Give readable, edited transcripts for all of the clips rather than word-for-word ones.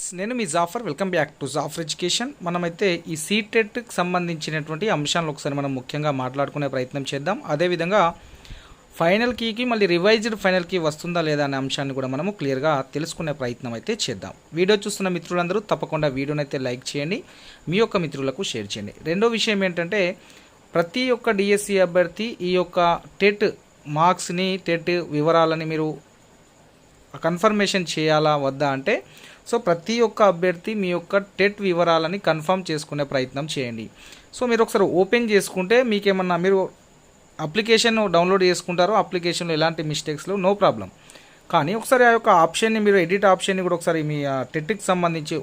నేను మీ Jafar. Welcome back to Jafar Education. మనమైతే ఈ సీటెట్కి సంబంధించినటువంటి అంశాలను ఒకసారి మనం ముఖ్యంగా మాట్లాడుకునే ప్రయత్నం చేద్దాం. అదేవిధంగా ఫైనల్ కీకి మళ్ళీ రివైజ్డ్ ఫైనల్ కీ వస్తుందా లేదా అనే అంశాన్ని కూడా మనము క్లియర్గా తెలుసుకునే ప్రయత్నం అయితే చేద్దాం. వీడియో చూస్తున్న మిత్రులందరూ తప్పకుండా వీడియోని అయితే లైక్ చేయండి, మీ యొక్క మిత్రులకు షేర్ చేయండి. రెండో విషయం ఏంటంటే, ప్రతి ఒక్క డిఎస్సి అభ్యర్థి ఈ యొక్క టెట్ మార్క్స్ని, టెట్ వివరాలని మీరు కన్ఫర్మేషన్ చేయాలా వద్దా అంటే, సో ప్రతి ఒక్క అభ్యర్థి మీ యొక్క టెట్ వివరాలని కన్ఫర్మ్ చేసుకునే ప్రయత్నం చేయండి. సో మీరు ఒకసారి ఓపెన్ చేసుకుంటే మీకేమన్నా మీరు అప్లికేషన్ డౌన్లోడ్ చేసుకుంటారో అప్లికేషన్లో ఎలాంటి మిస్టేక్స్లో నో ప్రాబ్లం. కానీ ఒకసారి ఆ యొక్క ఆప్షన్ని మీరు ఎడిట్ ఆప్షన్ని కూడా ఒకసారి మీ టెట్కి సంబంధించి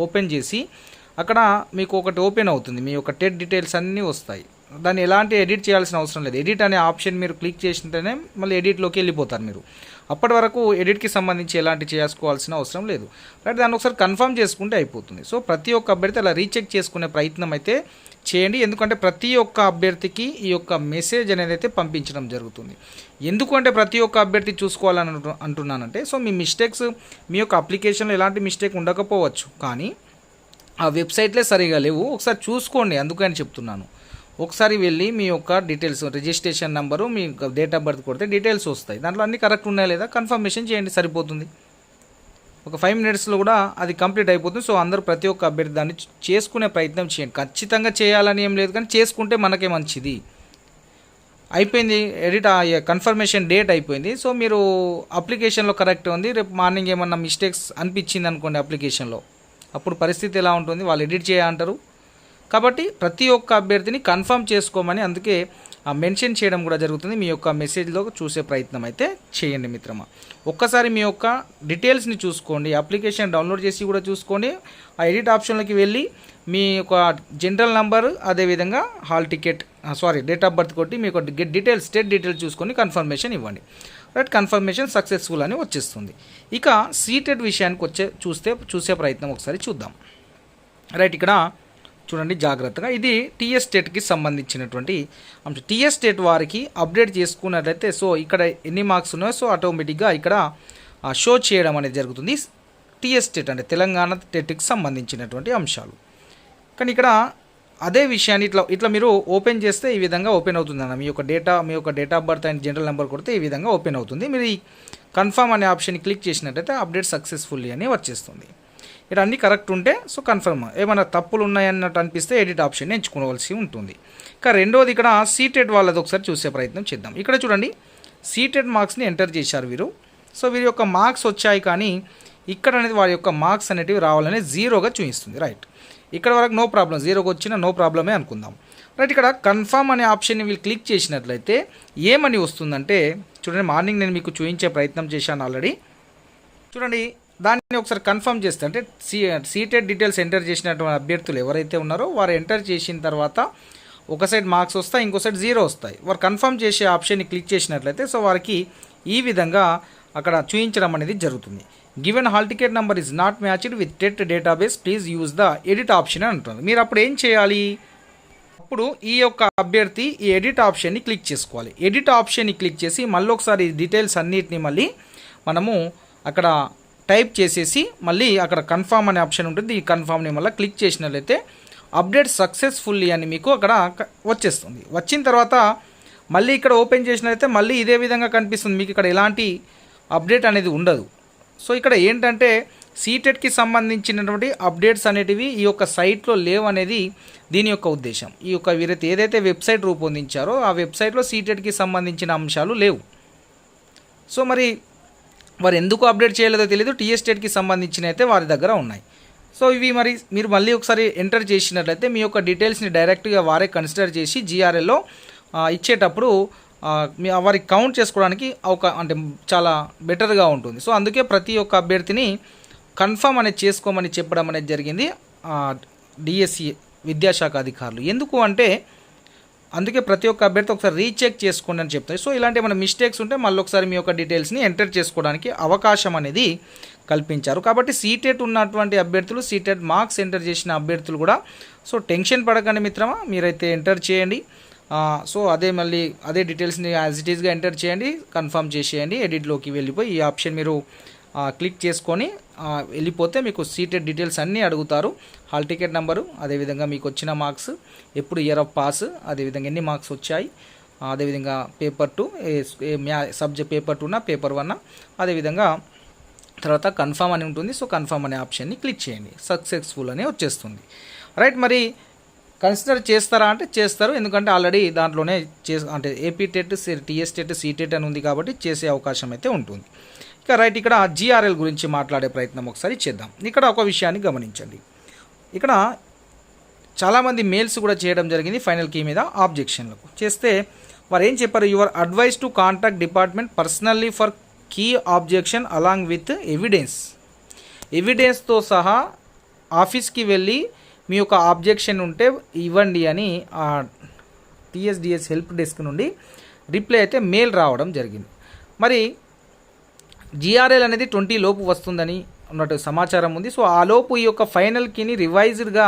ఓపెన్ చేసి అక్కడ మీకు ఒకటి ఓపెన్ అవుతుంది, మీ యొక్క టెట్ డీటెయిల్స్ అన్నీ వస్తాయి. దాన్ని ఎలాంటి ఎడిట్ చేయాల్సిన అవసరం లేదు. ఎడిట్ అనే ఆప్షన్ మీరు క్లిక్ చేసింటేనే మళ్ళీ ఎడిట్లోకి వెళ్ళిపోతారు మీరు. అప్పటి వరకు ఎడిట్కి సంబంధించి ఎలాంటి చేసుకోవాల్సిన అవసరం లేదు. రైట్, దాన్ని ఒకసారి కన్ఫర్మ్ చేసుకుంటే అయిపోతుంది. సో ప్రతి ఒక్క అభ్యర్థి అలా రీచెక్ చేసుకునే ప్రయత్నం అయితే చేయండి. ఎందుకంటే ప్రతి ఒక్క అభ్యర్థికి ఈ యొక్క మెసేజ్ అనేది అయితే పంపించడం జరుగుతుంది. ఎందుకంటే ప్రతి ఒక్క అభ్యర్థి చూసుకోవాలని అంటున్నానంటే, సో మీ మిస్టేక్స్, మీ యొక్క అప్లికేషన్లో ఎలాంటి మిస్టేక్ ఉండకపోవచ్చు, కానీ ఆ వెబ్సైట్లే సరిగా లేవు. ఒకసారి చూసుకోండి, అందుకని చెప్తున్నాను. ఒకసారి వెళ్ళి మీ యొక్క details, registration number, me date of birth కొడితే డీటెయిల్స్ వస్తాయి. దాంట్లో అన్నీ కరెక్ట్ ఉన్నాయా లేదా కన్ఫర్మేషన్ చేయండి, సరిపోతుంది. ఒక 5 మినిట్స్లో కూడా అది కంప్లీట్ అయిపోతుంది. సో అందరూ ప్రతి ఒక్క అభ్యర్థి దాన్ని చేసుకునే ప్రయత్నం చేయండి. ఖచ్చితంగా చేయాలని ఏం లేదు, కానీ చేసుకుంటే మనకే మంచిది. అయిపోయింది, ఎడిట్ కన్ఫర్మేషన్ డేట్ అయిపోయింది. సో మీరు అప్లికేషన్లో కరెక్ట్ ఉంది, రేపు మార్నింగ్ ఏమన్నా మిస్టేక్స్ అనిపించింది అనుకోండి అప్లికేషన్లో, అప్పుడు పరిస్థితి ఎలా ఉంటుంది? వాళ్ళు ఎడిట్ చేయంటారు. కాబట్టి ప్రతి ఒక్క అభ్యర్థిని కన్ఫర్మ్ చేసుకోమని అందుకే మెన్షన్ చేయడం కూడా జరుగుతుంది. మీ యొక్క మెసేజ్లో చూసే ప్రయత్నం అయితే చేయండి మిత్రమా. ఒక్కసారి మీ యొక్క డీటెయిల్స్ని చూసుకోండి, అప్లికేషన్ డౌన్లోడ్ చేసి కూడా చూసుకోండి. ఆ ఎడిట్ ఆప్షన్లోకి వెళ్ళి మీ యొక్క జనరల్ నంబర్, అదేవిధంగా hall ticket, date of birth కొట్టి మీ యొక్క డీటెయిల్స్, స్టేట్ డీటెయిల్స్ చూసుకొని కన్ఫర్మేషన్ ఇవ్వండి. రైట్, కన్ఫర్మేషన్ సక్సెస్ఫుల్ అని వచ్చేస్తుంది. ఇక సీటెట్ విషయానికి చూసే ప్రయత్నం ఒకసారి చూద్దాం. రైట్, ఇక్కడ చూడండి జాగ్రత్తగా. ఇది టీఎస్ స్టేట్కి సంబంధించినటువంటి అంశం. టీఎస్ స్టేట్ వారికి అప్డేట్ చేసుకున్నట్లయితే, సో ఇక్కడ ఎన్ని మార్క్స్ ఉన్నాయో సో ఆటోమేటిక్గా ఇక్కడ షో చేయడం అనేది జరుగుతుంది. టీఎస్ స్టేట్ అంటే తెలంగాణ టెట్కి సంబంధించినటువంటి అంశాలు. కానీ ఇక్కడ అదే విషయాన్ని ఇట్లా మీరు ఓపెన్ చేస్తే ఈ విధంగా ఓపెన్ అవుతుంది అన్న. మీ యొక్క date of birth and general number కొడితే ఈ విధంగా ఓపెన్ అవుతుంది. మీరు ఈ కన్ఫర్మ్ అనే ఆప్షన్ క్లిక్ చేసినట్లయితే అప్డేట్ సక్సెస్ఫుల్లీ అని వచ్చేస్తుంది. ఇక్కడ అన్నీ కరెక్ట్ ఉంటే సో కన్ఫర్మ్, ఏమైనా తప్పులు ఉన్నాయన్నట్టు అనిపిస్తే ఎడిట్ ఆప్షన్ ఎంచుకోవాల్సి ఉంటుంది. ఇక రెండోది, ఇక్కడ సీటెట్ వాళ్ళది ఒకసారి చూసే ప్రయత్నం చేద్దాం. ఇక్కడ చూడండి, సీటెట్ మార్క్స్ని ఎంటర్ చేశారు వీరు. సో వీరి యొక్క మార్క్స్ వచ్చాయి, కానీ ఇక్కడ అనేది వారి యొక్క మార్క్స్ అనేటివి రావాలనే జీరోగా చూపిస్తుంది. రైట్, ఇక్కడ వరకు నో ప్రాబ్లం, జీరోగా వచ్చినా నో ప్రాబ్లమే అనుకుందాం. రైట్, ఇక్కడ కన్ఫర్మ్ అనే ఆప్షన్ని వీళ్ళు క్లిక్ చేసినట్లయితే ఏమని వస్తుందంటే, చూడండి మార్నింగ్ నేను మీకు చూపించే ప్రయత్నం చేశాను ఆల్రెడీ. చూడండి, దాన్ని ఒకసారి కన్ఫర్మ్ చేస్తే, అంటే సీటెట్ డీటెయిల్స్ ఎంటర్ చేసినటువంటి అభ్యర్థులు ఎవరైతే ఉన్నారో వారు ఎంటర్ చేసిన తర్వాత ఒక సైడ్ మార్క్స్ వస్తాయి, ఇంకో సైడ్ జీరో వస్తాయి. వారు కన్ఫర్మ్ చేసే ఆప్షన్ని క్లిక్ చేసినట్లయితే సో వారికి ఈ విధంగా అక్కడ చూపించడం అనేది జరుగుతుంది. Given hall ticket number is not matched with TET database, please use the edit option అని అంటుంది. మీరు అప్పుడు ఏం చేయాలి? అప్పుడు ఈ యొక్క అభ్యర్థి ఈ ఎడిట్ ఆప్షన్ని క్లిక్ చేసుకోవాలి. ఎడిట్ ఆప్షన్ని క్లిక్ చేసి మళ్ళీ ఒకసారి డీటెయిల్స్ అన్నిటిని మళ్ళీ మనము అక్కడ టైప్ చేసేసి మళ్ళీ అక్కడ కన్ఫర్మ్ అనే ఆప్షన్ ఉంటుంది. ఈ కన్ఫర్మ్ని మళ్ళీ క్లిక్ చేసినట్లయితే అప్డేట్ సక్సెస్ఫుల్లీ అని మీకు అక్కడ వచ్చేస్తుంది. వచ్చిన తర్వాత మళ్ళీ ఇక్కడ ఓపెన్ చేసినట్లయితే మళ్ళీ ఇదే విధంగా కనిపిస్తుంది. మీకు ఇక్కడ ఎలాంటి అప్డేట్ అనేది ఉండదు. సో ఇక్కడ ఏంటంటే సీటెట్కి సంబంధించినటువంటి అప్డేట్స్ అనేటివి ఈ యొక్క సైట్లో లేవు అనేది దీని యొక్క ఉద్దేశం. ఈ యొక్క వీరైతే ఏదైతే వెబ్సైట్ రూపొందించారో ఆ వెబ్సైట్లో సీటెట్కి సంబంధించిన అంశాలు లేవు. సో మరి వారు ఎందుకు అప్డేట్ చేయలేదో తెలియదు. టీఎస్ స్టేట్కి సంబంధించిన అయితే వారి దగ్గర ఉన్నాయి. సో ఇవి మరి మీరు మళ్ళీ ఒకసారి ఎంటర్ చేసినట్లయితే మీ యొక్క డీటెయిల్స్ని డైరెక్ట్గా వారే కన్సిడర్ చేసి జీఆర్ఎల్లో ఇచ్చేటప్పుడు వారికి కౌంట్ చేసుకోవడానికి అంటే చాలా బెటర్గా ఉంటుంది. సో అందుకే ప్రతి ఒక్క అభ్యర్థిని కన్ఫర్మ్ అనేది చేసుకోమని చెప్పడం అనేది జరిగింది డిఎస్సి విద్యాశాఖ అధికారులు. ఎందుకు అంటే అందుకే ప్రతి ఒక్క అభ్యర్థి ఒకసారి రీచెక్ చేసుకోండి అని చెప్తారు. సో ఇలాంటి ఏమైనా మిస్టేక్స్ ఉంటే మళ్ళీ ఒకసారి మీ యొక్క డీటెయిల్స్ని ఎంటర్ చేసుకోవడానికి అవకాశం అనేది కల్పించారు. కాబట్టి సీటెట్ ఉన్నటువంటి అభ్యర్థులు, సీటెట్ మార్క్స్ ఎంటర్ చేసిన అభ్యర్థులు కూడా సో టెన్షన్ పడకండి మిత్రమా, మీరైతే ఎంటర్ చేయండి. సో అదే డీటెయిల్స్ని యాజ్ ఇట్ ఈస్గా ఎంటర్ చేయండి, కన్ఫర్మ్ చేసేయండి. ఎడిట్లోకి వెళ్ళిపోయి ఈ ఆప్షన్ మీరు క్లిక్ చేసుకొని వెళ్ళిపోతే మీకు సీటెడ్ డీటెయిల్స్ అన్నీ అడుగుతారు. హాల్ టికెట్ నెంబరు, అదేవిధంగా మీకు వచ్చిన మార్క్స్, ఎప్పుడు ఇయర్ ఆఫ్ పాస్, అదేవిధంగా ఎన్ని మార్క్స్ వచ్చాయి, అదేవిధంగా పేపర్ 2 సబ్జెక్ట్ పేపర్ 2 పేపర్ 1, అదేవిధంగా తర్వాత కన్ఫర్మ్ అని ఉంటుంది. సో కన్ఫర్మ్ అనే ఆప్షన్ని క్లిక్ చేయండి, సక్సెస్ఫుల్ అని వచ్చేస్తుంది. రైట్, మరి కన్సిడర్ చేస్తారా అంటే చేస్తారు, ఎందుకంటే ఆల్రెడీ దాంట్లోనే అంటే AP TET, TS TET, CTET అని ఉంది కాబట్టి చేసే అవకాశం అయితే ఉంటుంది. ఇక రైట్, ఇక్కడ జిఆర్ఎల్ గురించి మాట్లాడే ప్రయత్నం ఒకసారి చేద్దాం. ఇక్కడ ఒక విషయాన్ని గమనించండి. ఇక్కడ చాలామంది మెయిల్స్ కూడా చేయడం జరిగింది ఫైనల్ కీ మీద ఆబ్జెక్షన్లకు చేస్తే వారు ఏం చెప్పారు, your advice to contact department personally for key objection along with ఎవిడెన్స్తో సహా ఆఫీస్కి వెళ్ళి మీ యొక్క ఆబ్జెక్షన్ ఉంటే ఇవ్వండి అని టీఎస్డిఎస్ హెల్ప్ డెస్క్ నుండి రిప్లై అయితే మెయిల్ రావడం జరిగింది. మరి జిఆర్ఎల్ అనేది 20 లోపు వస్తుందని ఉన్నట్టు సమాచారం ఉంది. సో ఆ లోపు ఈ యొక్క ఫైనల్ కీని రివైజ్డ్గా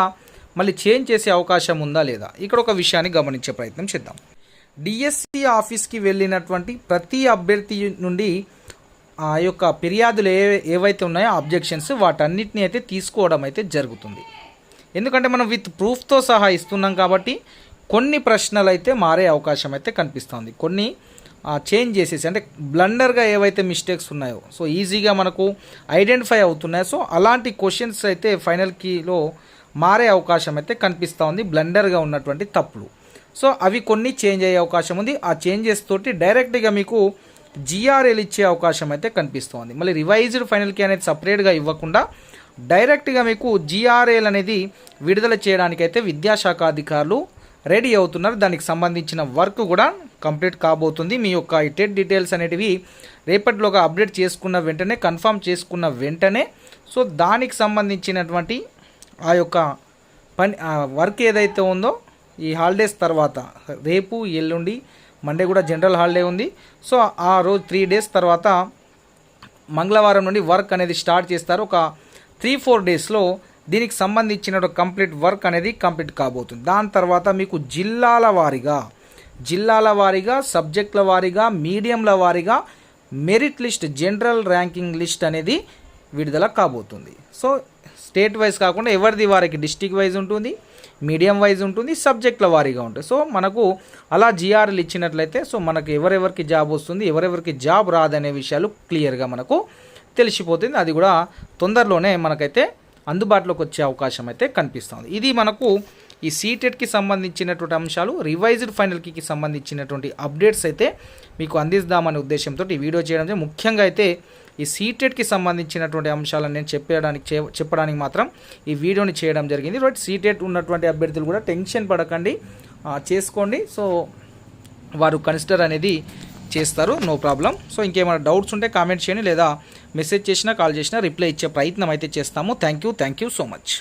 మళ్ళీ చేంజ్ చేసే అవకాశం ఉందా లేదా, ఇక్కడ ఒక విషయాన్ని గమనించే ప్రయత్నం చేద్దాం. డిఎస్సి ఆఫీస్కి వెళ్ళినటువంటి ప్రతి అభ్యర్థి నుండి ఆ యొక్క ఫిర్యాదులు ఏవైతే ఉన్నాయో అబ్జెక్షన్స్ వాటన్నిటిని అయితే తీసుకోవడం అయితే జరుగుతుంది. ఎందుకంటే మనం విత్ ప్రూఫ్తో సహా ఇస్తున్నాం కాబట్టి కొన్ని ప్రశ్నలు అయితే మారే అవకాశం అయితే కనిపిస్తుంది. కొన్ని చేంజ్ చేసేసి అంటే బ్లండర్గా ఏవైతే మిస్టేక్స్ ఉన్నాయో సో ఈజీగా మనకు ఐడెంటిఫై అవుతున్నాయో సో అలాంటి క్వశ్చన్స్ అయితే ఫైనల్ కీలో మారే అవకాశం అయితే కనిపిస్తూ ఉంది, బ్లండర్గా ఉన్నటువంటి తప్పులు. సో అవి కొన్ని చేంజ్ అయ్యే అవకాశం ఉంది. ఆ చేంజెస్ తోటి డైరెక్ట్గా మీకు జిఆర్ఎల్ ఇచ్చే అవకాశం అయితే కనిపిస్తుంది. మళ్ళీ రివైజ్డ్ ఫైనల్ కీ అనేది సపరేట్గా ఇవ్వకుండా డైరెక్ట్గా మీకు జిఆర్ఎల్ అనేది విడుదల చేయడానికైతే విద్యాశాఖ అధికారులు రెడీ అవుతున్నారు. దానికి సంబంధించిన వర్క్ కూడా కంప్లీట్ కాబోతుంది. మీ యొక్క ఈ టెట్ డీటెయిల్స్ అనేటివి రేపటిలోగా అప్డేట్ చేసుకున్న వెంటనే, కన్ఫర్మ్ చేసుకున్న వెంటనే సో దానికి సంబంధించినటువంటి ఆ యొక్క వర్క్ ఏదైతే ఉందో ఈ హాలిడేస్ తర్వాత రేపు ఎల్లుండి మండే కూడా జనరల్ హాలిడే ఉంది. సో ఆ రోజు 3 డేస్ తర్వాత మంగళవారం నుండి వర్క్ అనేది స్టార్ట్ చేస్తారు. ఒక 3-4 డేస్లో దీనికి సంబంధించిన కంప్లీట్ వర్క్ అనేది కంప్లీట్ కాబోతుంది. దాని తర్వాత మీకు జిల్లాల వారీగా సబ్జెక్టుల వారీగా మీడియంల వారీగా merit list, general ranking list అనేది విడుదల కాబోతుంది. సో స్టేట్ వైజ్ కాకుండా ఎవరిది వారికి డిస్టిక్ వైజ్ ఉంటుంది, మీడియం వైజ్ ఉంటుంది, సబ్జెక్టుల వారీగా ఉంటుంది. సో మనకు అలా జిఆర్ఎల్ ఇచ్చినట్లయితే సో మనకు ఎవరెవరికి జాబ్ వస్తుంది, ఎవరెవరికి జాబ్ రాదనే విషయాలు క్లియర్గా మనకు తెలిసిపోతుంది. అది కూడా తొందరలోనే మనకైతే అందుబాటులోకి వచ్చే అవకాశం అయితే కనిపిస్తుంది. ఇది మనకు ఈ సీటెట్కి సంబంధించినటువంటి అంశాలు, రివైజ్డ్ ఫైనల్ కీకి సంబంధించినటువంటి అప్డేట్స్ అయితే మీకు అందిద్దామనే ఉద్దేశంతో ఈ వీడియో చేయడం. ముఖ్యంగా అయితే ఈ సీటెట్కి సంబంధించినటువంటి అంశాలను నేను చెప్పడానికి మాత్రం ఈ వీడియోని చేయడం జరిగింది. రైట్, సీటెట్ ఉన్నటువంటి అభ్యర్థులు కూడా టెన్షన్ పడకండి, చేసుకోండి. సో వారు కన్సిడర్ అనేది చేస్తారు, నో ప్రాబ్లం. సో ఇంకేమైనా డౌట్స్ ఉంటే కామెంట్ చేయండి, లేదా మెసేజ్ చేసినా కాల్ చేసినా రిప్లై ఇచ్చే ప్రయత్నం అయితే చేస్తాము. Thank you so much.